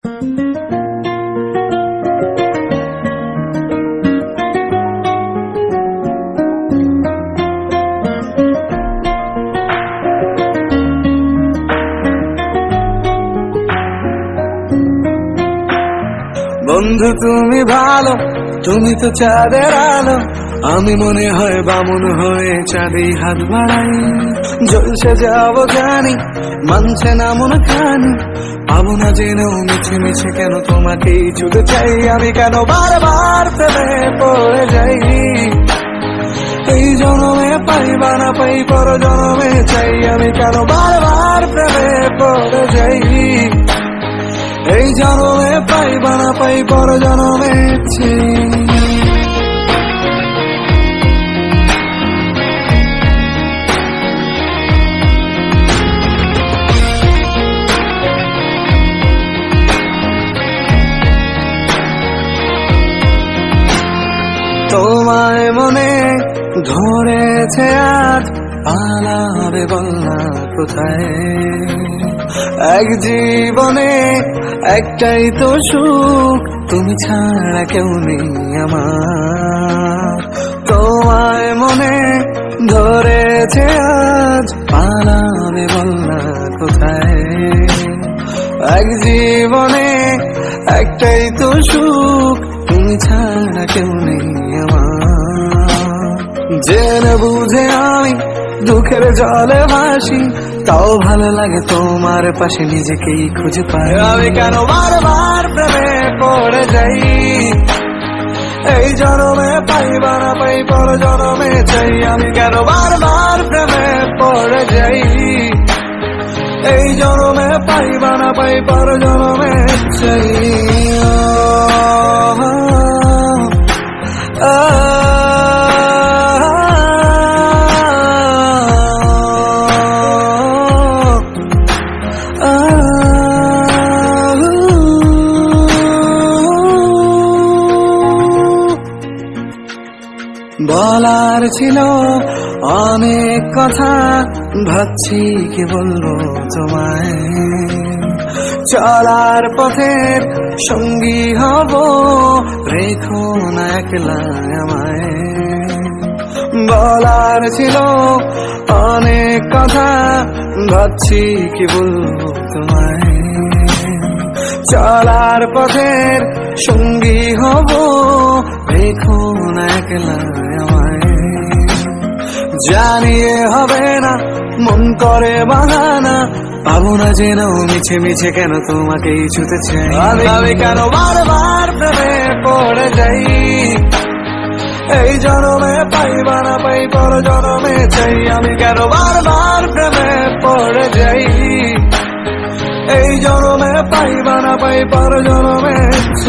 বন্ধু তুমি ভালো, তুমি তো চাঁদের আলো, আমি মনে হয় বামুন হয়ে চাঁদে হাত বাড়াই। জলসে যাবো জানি, মানছে না মন খানি, পাবো না জেনেও মিছে মিছে কেন তোমাকেই ছুটে চাই। আমি কেন বারবার প্রেমে পড়ে যাই, এই জনমে পাই বা না পাই পর জনমে চাই। আমি কেন বারবার প্রেমে পড়ে যাই, এই জনমে পাই বা না পাই পর জনমে চাই। তোমায় মনে ধরেছে আজ, পালাবে বলনা কোথায়। এক জীবনে একটাই তো সুখ, তুমি ছাড়া কেউ নেই আমার। তোমায় মনে ধরেছে আজ, পালাবে বলনা কোথায়। এক জীবনে একটাই তো সুখ, তুমি ছাড়া কেউ নেই আমার। জেনে বুঝে আমি দুঃখের জলে ভাসি, তাও ভালো লাগে তোমার পাশে নিজেকেই খুঁজে পাই। আমি কেন বারবার প্রেমে পড়ে যাই, এই জনমে পাই বা না পাই পর জনমে চাই। আমি কেন বারবার প্রেমে পড়ে যাই, এই জনমে পাই বা না পাই পর জনমে চাই। বলার ছিল অনেক কথা, ভাবছি কি বলবো তোমায়। চলার পথের সঙ্গী হব, রেখো না একলা আমায়। বলার ছিল অনেক কথা, ভাবছি কি বলবো তোমায়। চলার পথের সঙ্গী হব, রেখো না একলা আমায়। জানিয়ে হবে না, মন করে বাহানা, পাবো না জেনেও মিছে মিছে কেন তোমাকেই ছুতে চাই। আমি কেন বারবার প্রেমে পড়ে যাই, এই জনমে পাই বা না পাই পর জনমে চাই। আমি কেন বারবার প্রেমে পড়ে যাই, এই জনমে পাই বা না পাই পর জনমে চাই।